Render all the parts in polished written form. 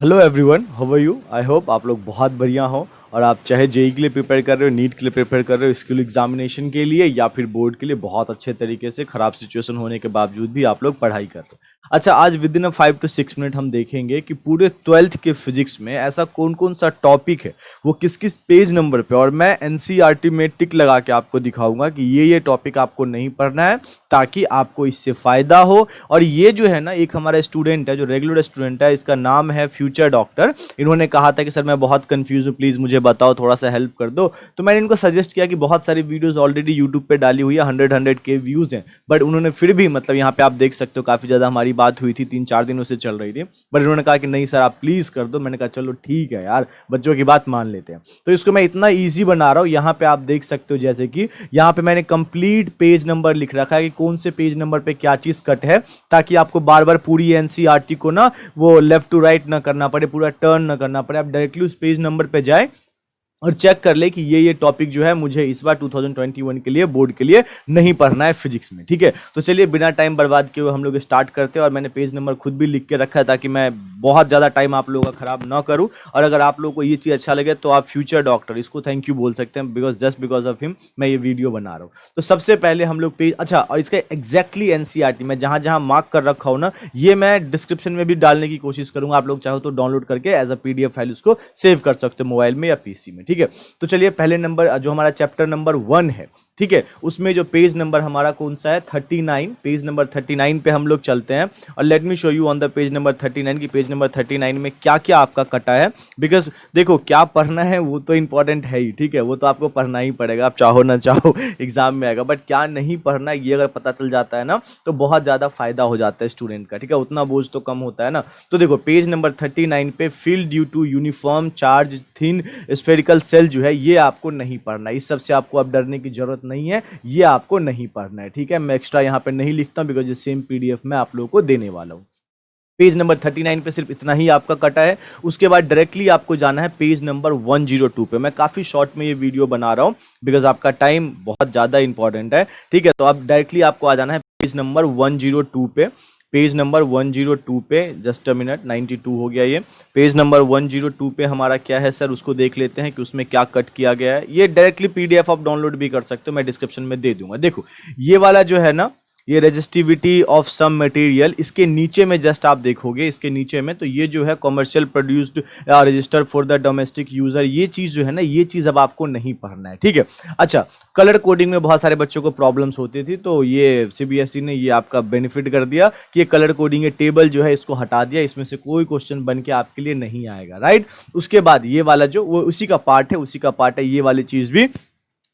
Hello everyone, how are you? I hope आप लोग बहुत बढ़िया हो और आप चाहे जेई के लिए प्रिपेयर कर रहे हो, नीट के लिए प्रिपेयर कर रहे हो, स्किल एग्जामिनेशन के लिए या फिर बोर्ड के लिए बहुत अच्छे तरीके से खराब सिचुएशन होने के बावजूद भी आप लोग पढ़ाई कर रहे हो। अच्छा, आज विद इन 5 to 6 मिनट हम देखेंगे कि पूरे 12th के फिजिक्स में ऐसा कौन कौन सा टॉपिक है, वो किस किस पेज नंबर पे, और मैं एनसीईआरटी में टिक लगा के आपको दिखाऊंगा कि ये टॉपिक आपको नहीं पढ़ना है ताकि आपको इससे फायदा हो। और ये जो है ना, एक हमारा स्टूडेंट है जो रेगुलर स्टूडेंट है, इसका नाम है फ्यूचर डॉक्टर। इन्होंने कहा था कि सर मैं बहुत कंफ्यूज हूँ, प्लीज़ मुझे बताओ, थोड़ा सा हेल्प कर दो। तो मैंने इनको सजेस्ट किया कि बहुत सारी वीडियोस ऑलरेडी यूट्यूब पे डाली हुई है, 100 के व्यूज़ हैं, बट उन्होंने फिर भी मतलब यहाँ पे आप देख सकते हो काफ़ी ज़्यादा हमारी बात हुई थी, 3-4 दिनों से चल रही थी, बट इन्होंने कहा कि नहीं सर आप प्लीज़ कर दो। मैंने कहा चलो ठीक है यार, बच्चों की बात मान लेते हैं। तो इसको मैं इतना ईजी बना रहा हूँ, यहाँ पे आप देख सकते हो जैसे कि यहाँ पे मैंने कंप्लीट पेज नंबर लिख रखा है कि कौन से पेज नंबर पे क्या चीज़ कट है, ताकि आपको बार बार पूरी एनसीईआरटी को ना वो लेफ्ट टू राइट ना करना पड़े, पूरा टर्न ना करना पड़े। आप डायरेक्टली उस पेज नंबर पे जाए और चेक कर ले कि ये टॉपिक जो है मुझे इस बार 2021 के लिए बोर्ड के लिए नहीं पढ़ना है फिजिक्स में। ठीक है, तो चलिए बिना टाइम बर्बाद किए हुए हम लोग स्टार्ट करते हैं। और मैंने पेज नंबर खुद भी लिख के रखा है ताकि मैं बहुत ज़्यादा टाइम आप लोगों का खराब ना करूं। और अगर आप लोगों को ये चीज़ अच्छा लगे तो आप फ्यूचर डॉक्टर इसको थैंक यू बोल सकते हैं, because just because of him मैं ये वीडियो बना रहा हूँ। तो सबसे पहले हम लोग पेज, अच्छा, और इसका एग्जैक्टली एनसीईआरटी मैं जहाँ जहाँ मार्क कर रखा हूँ ना, ये मैं डिस्क्रिप्शन में भी डालने की कोशिश करूँगा। आप लोग चाहो तो डाउनलोड करके एज अ पीडीएफ फाइल उसको सेव कर सकते हो मोबाइल में या पीसी में। ठीक है, तो चलिए पहले नंबर जो हमारा चैप्टर नंबर 1 है, ठीक है, उसमें जो पेज नंबर हमारा कौन सा है, 39। पेज नंबर 39 पे हम लोग चलते हैं और let me show you on the page number 39 की पेज नंबर 39 में क्या क्या आपका कटा है। बिकॉज देखो, क्या पढ़ना है वो तो इंपॉर्टेंट है ही, ठीक है, वो तो आपको पढ़ना ही पड़ेगा, आप चाहो ना चाहो एग्जाम में आएगा। बट क्या नहीं पढ़ना है ये अगर पता चल जाता है ना, तो बहुत ज़्यादा फायदा हो जाता है स्टूडेंट का। ठीक है, उतना बोझ तो कम होता है ना। तो देखो पेज नंबर 39 पे field due to uniform charge thin spherical shell जो है, ये आपको नहीं पढ़ना है। इस सबसे आपको अब डरने की जरूरत नहीं है, ये आपको नहीं पढ़ना है। ठीक है, मैं एक्स्ट्रा यहाँ पे नहीं लिखता हूँ बिकॉज ये सेम पीडीएफ में आप लोगों को देने वाला हूँ। पेज नंबर 39 पे सिर्फ इतना ही आपका कटा है। उसके बाद डायरेक्टली आपको जाना है पेज नंबर 102 पे। मैं काफ़ी शॉर्ट में ये वीडियो बना रहा हूँ बिकॉज आपका टाइम बहुत ज़्यादा इंपॉर्टेंट है। ठीक है, तो अब डायरेक्टली आपको आ जाना है पेज नंबर 102 पे। पेज नंबर 102 पे, जस्ट अ मिनट, 92 हो गया ये। पेज नंबर 102 पे हमारा क्या है सर, उसको देख लेते हैं कि उसमें क्या कट किया गया है। ये डायरेक्टली पीडीएफ आप डाउनलोड भी कर सकते हो, मैं डिस्क्रिप्शन में दे दूंगा। देखो ये वाला जो है ना, ये रेजिस्टिविटी ऑफ सम मटेरियल, इसके नीचे में जस्ट आप देखोगे, इसके नीचे में तो ये जो है commercial produced register for the domestic user, ये चीज़ जो है ना, ये चीज़ अब आपको नहीं पढ़ना है। ठीक है, अच्छा, कलर कोडिंग में बहुत सारे बच्चों को प्रॉब्लम्स होती थी, तो ये सीबीएसई ने ये आपका बेनिफिट कर दिया कि ये कलर कोडिंग के टेबल जो है इसको हटा दिया, इसमें से कोई क्वेश्चन बन के आपके लिए नहीं आएगा। राइट, उसके बाद ये वाला जो वो उसी का पार्ट है, उसी का पार्ट है, ये वाली चीज़ भी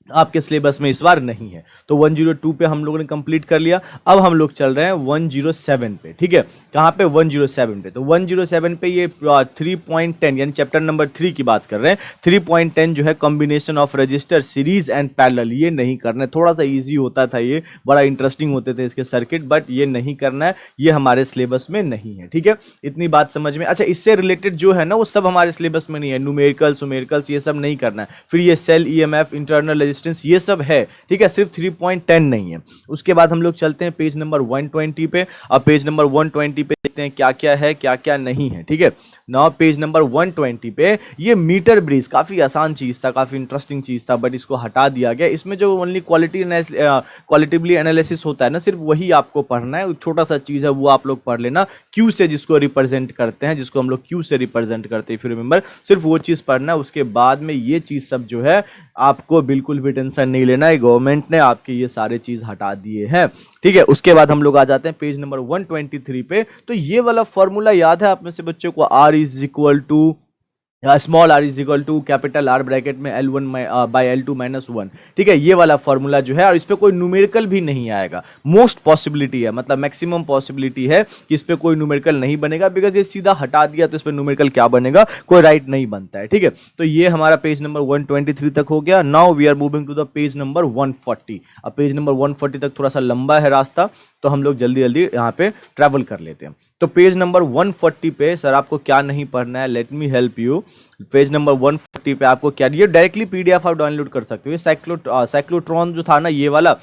आपके सिलेबस में इस बार नहीं है। तो 102 पे हम लोगों ने कंप्लीट कर लिया। अब हम लोग चल रहे हैं 107 पे। ठीक है, कहाँ पे, 107 पे। तो 107 पे ये 3.10 यानी चैप्टर नंबर 3 की बात कर रहे हैं। 3.10 जो है combination of register series and parallel, ये नहीं करना है। थोड़ा सा ईजी होता था, ये बड़ा इंटरेस्टिंग होते थे इसके सर्किट, बट ये नहीं करना है, ये हमारे सिलेबस में नहीं है। ठीक है, इतनी बात समझ में। अच्छा, इससे रिलेटेड जो है ना वो सब हमारे सिलेबस में नहीं है। न्यूमेरिकल्स ये सब नहीं करना है। फिर ये सेल ईएमएफ, इंटरनल ये सब है। ठीक है, सिर्फ 3.10 नहीं है। उसके बाद हम लोग चलते हैं पेज नंबर 120 पे। अब पेज नंबर 120 पे देखते हैं क्या क्या है, क्या क्या नहीं है। ठीक है, नाउ पेज नंबर 120 पे ये मीटर ब्रिज, काफी आसान चीज था, काफी इंटरेस्टिंग चीज था, बट इसको हटा दिया गया। इसमें जो ओनली क्वालिटेटिवली एनालिसिस होता है ना, सिर्फ वही आपको पढ़ना है। छोटा सा चीज है, वो आप लोग पढ़ लेना। क्यू से जिसको रिप्रेजेंट करते हैं, जिसको हम लोग क्यू से रिप्रेजेंट करते हैं, फिर रिमेंबर, सिर्फ वो चीज पढ़ना है। उसके बाद में ये चीज सब जो है आपको बिल्कुल भी टेंशन नहीं लेना है, गवर्नमेंट ने आपके ये सारे चीज हटा दिए हैं। ठीक है, उसके बाद हम लोग आ जाते हैं पेज नंबर 123 पे। तो ये वाला फॉर्मूला याद है आप में से बच्चों को, R is equal to small R is equal to capital R bracket में L1 बाई L2 माइनस 1। ठीक है, ये वाला फॉर्मूला जो है, और इस पे कोई न्यूमेरिकल भी नहीं आएगा। मोस्ट पॉसिबिलिटी है, मतलब मैक्सिमम पॉसिबिलिटी है कि इस पे कोई न्यूमेरिकल नहीं बनेगा, बिकॉज ये सीधा हटा दिया तो इस पे न्यूमेरिकल क्या बनेगा, कोई राइट नहीं बनता है। ठीक है, तो ये हमारा पेज नंबर 123 तक हो गया। Now we are moving to the page number 140। अब पेज नंबर 140 तक थोड़ा सा लंबा है रास्ता, तो हम लोग जल्दी जल्दी यहाँ पे ट्रैवल कर लेते हैं। तो पेज नंबर 140 पे सर आपको क्या नहीं पढ़ना है, let me help you. Page number 140 पे आपको क्या, ये डायरेक्टली पीडीएफ आप डाउनलोड कर सकते हो। ये साइक्लोट्रॉन जो था ना, ये वाला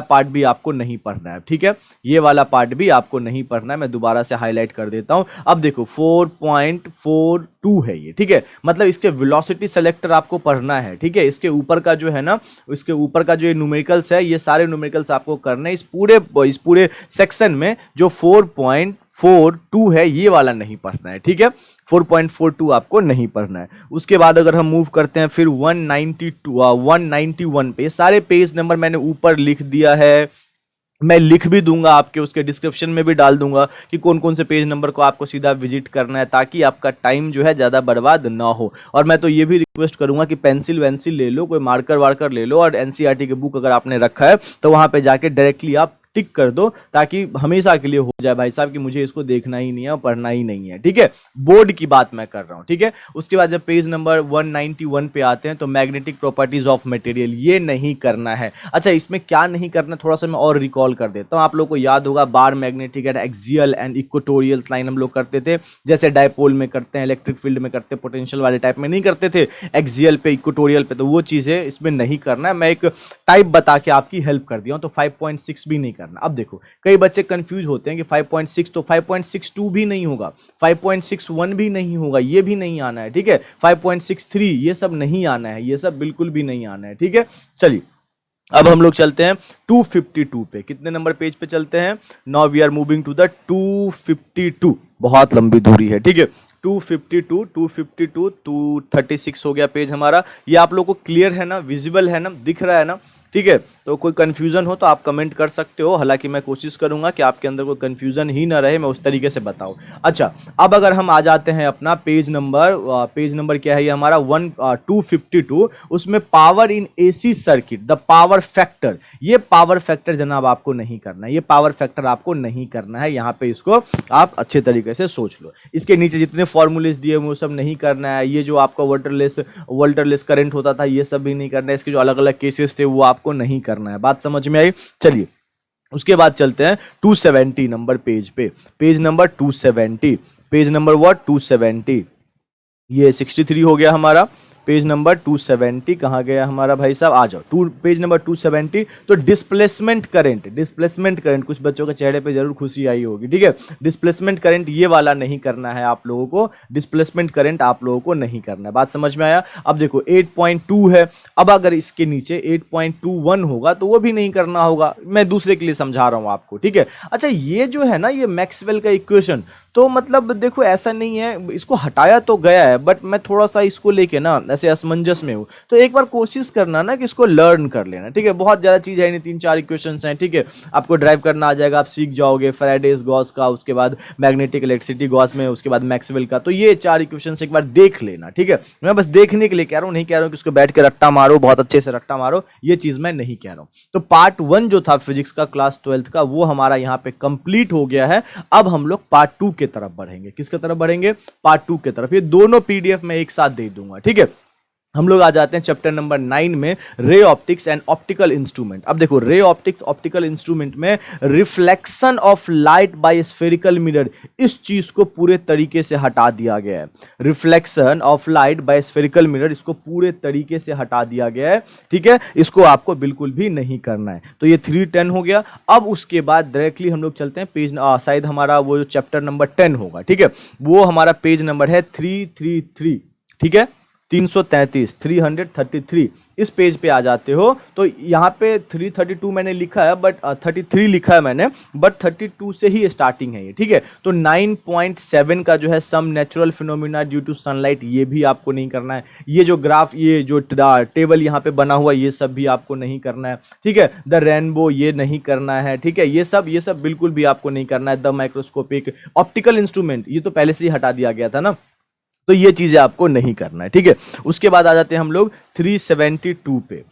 पार्ट भी आपको नहीं पढ़ना है, ठीक है, ये वाला पार्ट भी आपको नहीं पढ़ना है। मैं दोबारा से हाईलाइट कर देता हूं। अब देखो 4.42 है ये, ठीक है, मतलब इसके वेलोसिटी सेलेक्टर आपको पढ़ना है, ठीक है। इसके ऊपर का जो है ना, इसके ऊपर का जो ये न्यूमेरिकल्स है, ये सारे न्यूमेरिकल्स आपको करने हैं। इस पूरे सेक्शन में जो 4.42 है ये वाला नहीं पढ़ना है, ठीक है, 4.42 आपको नहीं पढ़ना है। उसके बाद अगर हम मूव करते हैं फिर 191 पे, सारे पेज नंबर मैंने ऊपर लिख दिया है, मैं लिख भी दूंगा, आपके उसके डिस्क्रिप्शन में भी डाल दूंगा कि कौन कौन से पेज नंबर को आपको सीधा विजिट करना है, ताकि आपका टाइम जो है ज़्यादा बर्बाद ना हो। और मैं तो ये भी रिक्वेस्ट करूंगा कि पेंसिल वेंसिल ले लो, कोई मार्कर वार्कर ले लो, और एनसीईआरटी के बुक अगर आपने रखा है तो वहाँ पे जाके डायरेक्टली आप टिक कर दो, ताकि हमेशा के लिए हो जाए भाई साहब कि मुझे इसको देखना ही नहीं है, पढ़ना ही नहीं है, ठीक है। बोर्ड की बात मैं कर रहा हूं, ठीक है। उसके बाद जब पेज नंबर 191 पे आते हैं तो मैग्नेटिक प्रॉपर्टीज ऑफ मटेरियल, ये नहीं करना है। अच्छा, इसमें क्या नहीं करना, थोड़ा सा मैं और रिकॉल कर देता हूं। आप लोग को याद होगा bar magnetic and axial and equatorial line हम लोग करते थे, जैसे डायपोल में करते हैं, इलेक्ट्रिक फील्ड में करते हैं, पोटेंशियल वाले टाइप में नहीं करते थे, एक्सियल पे, इक्वेटोरियल पे, तो वो चीजें इसमें नहीं करना है। मैं एक टाइप बता के आपकी हेल्प कर दिया हूं, तो 5.6 भी नहीं करना। अब देखो कई बच्चे कंफ्यूज होते हैं कि 5.6 तो 5.62 भी नहीं होगा, 5.61 भी नहीं होगा, ये भी नहीं आना है, ठीक है, 5.63 ये सब नहीं आना है, ये सब बिल्कुल भी नहीं आना है, ठीक है। चलिए अब हम लोग चलते हैं 252 पे। कितने नंबर पेज पे चलते हैं? Now we are moving to the 252। बहुत लंबी दूरी है, ठीक है। 252 236 हो गया पेज हमारा। ये आप लोग को क्लियर है ना, विजिबल है ना, दिख रहा है ना, ठीक है। तो कोई कंफ्यूजन हो तो आप कमेंट कर सकते हो, हालांकि मैं कोशिश करूंगा कि आपके अंदर कोई कंफ्यूजन ही ना रहे, मैं उस तरीके से बताऊं। अच्छा, अब अगर हम आ जाते हैं अपना पेज नंबर क्या है ये हमारा 252, उसमें power in AC circuit, the power factor. ये पावर फैक्टर जनाब आपको नहीं करना है, ये पावर फैक्टर आपको नहीं करना है, यहाँ पे इसको आप अच्छे तरीके से सोच लो। इसके नीचे जितने फॉर्मूलेस दिए हुए वो सब नहीं करना है। ये जो आपका वोल्टरलेस करंट होता था ये सब भी नहीं करना है। इसके जो अलग अलग केसेस थे वो आपको नहीं करना है। बात समझ में आई? चलिए उसके बाद चलते हैं 270 नंबर पेज पे। Page number 270, page number what 270, ये 63 हो गया हमारा। पेज नंबर 270 कहाँ गया हमारा भाई साहब? आ जाओ पेज नंबर 270। तो डिस्प्लेसमेंट करंट, कुछ बच्चों के चेहरे पे जरूर खुशी आई होगी, ठीक है। डिस्प्लेसमेंट करंट ये वाला नहीं करना है आप लोगों को, डिस्प्लेसमेंट करंट आप लोगों को नहीं करना है। बात समझ में आया? अब देखो 8.2 है, अब अगर इसके नीचे 8.21 होगा तो वो भी नहीं करना होगा, मैं दूसरे के लिए समझा रहा हूँ आपको, ठीक है। अच्छा, ये जो है ना, ये मैक्सवेल का इक्वेशन, तो मतलब देखो ऐसा नहीं है, इसको हटाया तो गया है, बट मैं थोड़ा सा इसको लेके ना ऐसे असमंजस में हूँ, तो एक बार कोशिश करना ना कि इसको लर्न कर लेना, ठीक है। बहुत ज़्यादा चीज़ है नहीं, 3-4 इक्वेशंस हैं, ठीक है। आपको ड्राइव करना आ जाएगा, आप सीख जाओगे फैराडेज गॉस का, उसके बाद मैग्नेटिक इलेक्ट्रिसिटी गॉस में, उसके बाद मैक्सवेल का। तो ये 4 इक्वेशंस एक बार देख लेना, ठीक है। मैं बस देखने के लिए कह रहा हूँ, नहीं कह रहा हूँ कि उसको बैठ के रट्टा मारो, बहुत अच्छे से रट्टा मारो, ये चीज़ मैं नहीं कह रहा हूँ। तो पार्ट 1 जो था फिजिक्स का क्लास 12th का, वो हमारा यहाँ पे कंप्लीट हो गया है। अब हम लोग पार्ट 2 की तरफ बढ़ेंगे। किसके तरफ बढ़ेंगे? पार्ट 2 की तरफ। ये दोनों पीडीएफ में एक साथ दे दूंगा, ठीक है। हम लोग आ जाते हैं चैप्टर नंबर 9 में, ray optics and optical instrument. अब देखो रे ऑप्टिक्स ऑप्टिकल इंस्ट्रूमेंट में reflection of light by spherical mirror, इस चीज को पूरे तरीके से हटा दिया गया है। Reflection of light by spherical mirror, इसको पूरे तरीके से हटा दिया गया है, ठीक है। इसको आपको बिल्कुल भी नहीं करना है। तो ये 310 हो गया। अब उसके बाद डायरेक्टली हम लोग चलते हैं पेज, शायद हमारा वो जो चैप्टर नंबर 10 होगा, ठीक है, वो हमारा पेज नंबर है 333, ठीक है, 333 इस पेज पे आ जाते हो। तो यहाँ पे 332 मैंने लिखा है, बट 33 लिखा है मैंने, बट 32 से ही स्टार्टिंग है ये, ठीक है। तो 9.7 का जो है some natural phenomena due to sunlight, ये भी आपको नहीं करना है। ये जो ग्राफ, ये जो टेबल यहाँ पे बना हुआ, ये सब भी आपको नहीं करना है, ठीक है। द रेनबो, ये नहीं करना है, ठीक है। ये सब बिल्कुल भी आपको नहीं करना है। द माइक्रोस्कोपिक ऑप्टिकल इंस्ट्रूमेंट, ये तो पहले से ही हटा दिया गया था ना, तो ये चीजें आपको नहीं करना है, ठीक है। उसके बाद आ जाते हैं हम लोग 372 पे।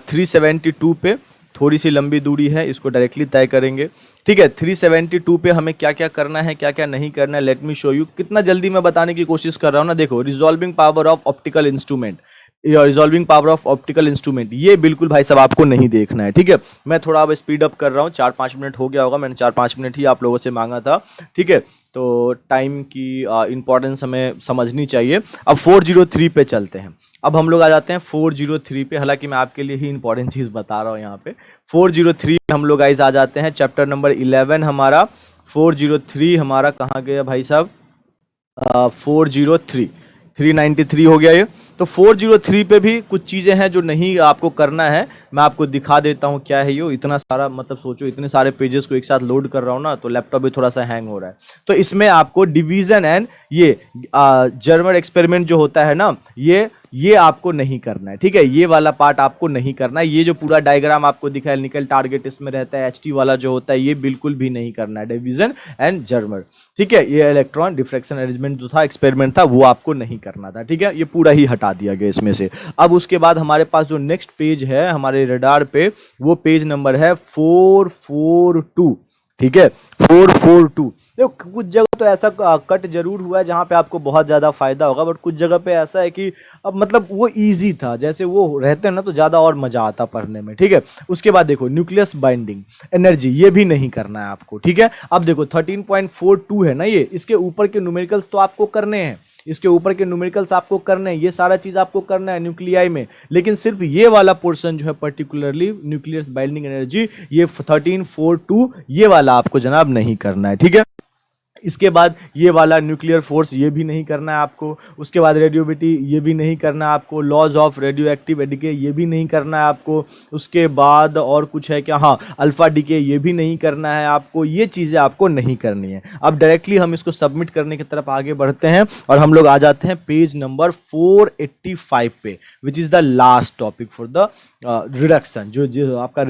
372 पे थोड़ी सी लंबी दूरी है, इसको डायरेक्टली तय करेंगे, ठीक है। 372 पे हमें क्या क्या करना है, क्या क्या नहीं करना है, लेट मी शो यू। कितना जल्दी मैं बताने की कोशिश कर रहा हूं ना, देखो, resolving power of optical instrument, resolving power of optical instrument, ये बिल्कुल भाई साहब आपको नहीं देखना है, ठीक है। मैं थोड़ा अब स्पीड अप कर रहा हूँ, 4-5 मिनट हो गया होगा, मैंने 4-5 मिनट ही आप लोगों से मांगा था, ठीक है। तो टाइम की इंपॉर्टेंस हमें समझनी चाहिए। अब 403 पे चलते हैं। अब हम लोग आ जाते हैं 403 पे, हालांकि मैं आपके लिए ही इंपॉर्टेंट चीज़ बता रहा हूँ यहाँ पे। 403 पे हम लोग गाइस आ जाते हैं, चैप्टर नंबर 11 हमारा। 403 हमारा कहाँ गया भाई साहब, 403, 393 हो गया ये। तो 403 पे भी कुछ चीज़ें हैं जो नहीं आपको करना है, मैं आपको दिखा देता हूँ क्या है ये। इतना सारा, मतलब सोचो इतने सारे पेजेस को एक साथ लोड कर रहा हूँ ना, तो लैपटॉप भी थोड़ा सा हैंग हो रहा है। तो इसमें आपको डिवीजन एंड ये जर्मर एक्सपेरिमेंट जो होता है ना, ये आपको नहीं करना है, ठीक है। ये वाला पार्ट आपको नहीं करना है। ये जो पूरा डायग्राम आपको दिखा है, निकल टारगेट इसमें रहता है, एचटी वाला जो होता है, ये बिल्कुल भी नहीं करना है, डिवीजन एंड जर्मर, ठीक है। ये इलेक्ट्रॉन डिफ्रैक्शन अरेंजमेंट जो था, एक्सपेरिमेंट था, वो आपको नहीं करना था, ठीक है। ये पूरा ही हटा दिया गया इसमें से। अब उसके बाद हमारे पास जो नेक्स्ट पेज है हमारे रडार पे, वो पेज नंबर है 442, ठीक है, 442। देखो कुछ जगह तो ऐसा कट जरूर हुआ है जहाँ पे आपको बहुत ज़्यादा फायदा होगा, बट कुछ जगह पे ऐसा है कि अब मतलब वो इजी था, जैसे वो रहते हैं ना तो ज़्यादा और मज़ा आता पढ़ने में, ठीक है। उसके बाद देखो न्यूक्लियस बाइंडिंग एनर्जी, ये भी नहीं करना है आपको, ठीक है। अब देखो 13.42 है ना ये, इसके ऊपर के न्यूमेरिकल्स तो आपको करने हैं, इसके ऊपर के न्यूमेरिकल्स आपको करने हैं, ये सारा चीज आपको करना है न्यूक्लियाई में, लेकिन सिर्फ ये वाला पोर्शन जो है पर्टिकुलरली न्यूक्लियस बाइंडिंग एनर्जी, ये 1342 ये वाला आपको जनाब नहीं करना है, ठीक है। इसके बाद ये वाला न्यूक्लियर फोर्स, ये भी नहीं करना है आपको। उसके बाद रेडियोबिटी, ये भी नहीं करना है आपको। Laws of radio active decay, ये भी नहीं करना है आपको। उसके बाद और कुछ है क्या, हाँ अल्फा डिके, ये भी नहीं करना है आपको। ये चीज़ें आपको नहीं करनी है। अब डायरेक्टली हम इसको सबमिट करने की तरफ आगे बढ़ते हैं और हम लोग आ जाते हैं पेज नंबर 485 पे, which is the last topic for the reduction, जो आपका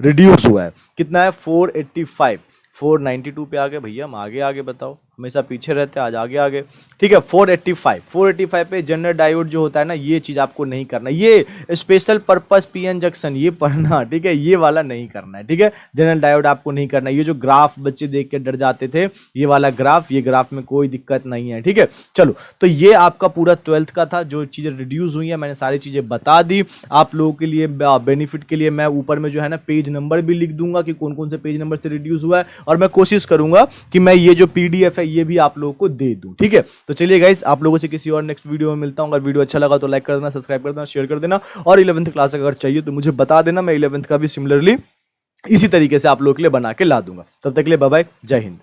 रिड्यूस हुआ है, कितना है 485। 492 पे आ गए भैया, हम आगे आगे बताओ, हमेशा पीछे रहते हैं, आज आगे आगे, ठीक है। 485 पे जनरल डायोड जो होता है ना, ये चीज़ आपको नहीं करना, ये स्पेशल पर्पस पीएन जंक्शन ये पढ़ना, ठीक है, ये वाला नहीं करना है, ठीक है। जनरल डायोड आपको नहीं करना। ये जो ग्राफ बच्चे देख के डर जाते थे, ये वाला ग्राफ, ये ग्राफ में कोई दिक्कत नहीं है, ठीक है। चलो, तो ये आपका पूरा 12th का था, जो चीज़ें रिड्यूस हुई है मैंने सारी चीज़ें बता दी आप लोगों के लिए। बेनिफिट के लिए मैं ऊपर में जो है ना पेज नंबर भी लिख दूंगा कि कौन कौन से पेज नंबर से रिड्यूस हुआ है, और मैं कोशिश करूंगा कि मैं ये जो PDF है ये भी आप लोगों को दे दूं, ठीक है। तो चलिए गाइस, आप लोगों से किसी और नेक्स्ट वीडियो में मिलता हूं। अगर वीडियो अच्छा लगा तो लाइक कर देना, सब्सक्राइब कर देना, शेयर कर देना, और 11th क्लास अगर चाहिए तो मुझे बता देना, मैं 11th का भी सिमिलरली इसी तरीके से आप लोगों के लिए बना के ला दूंगा। तब तक के लिए बाय बाय, जय हिंद।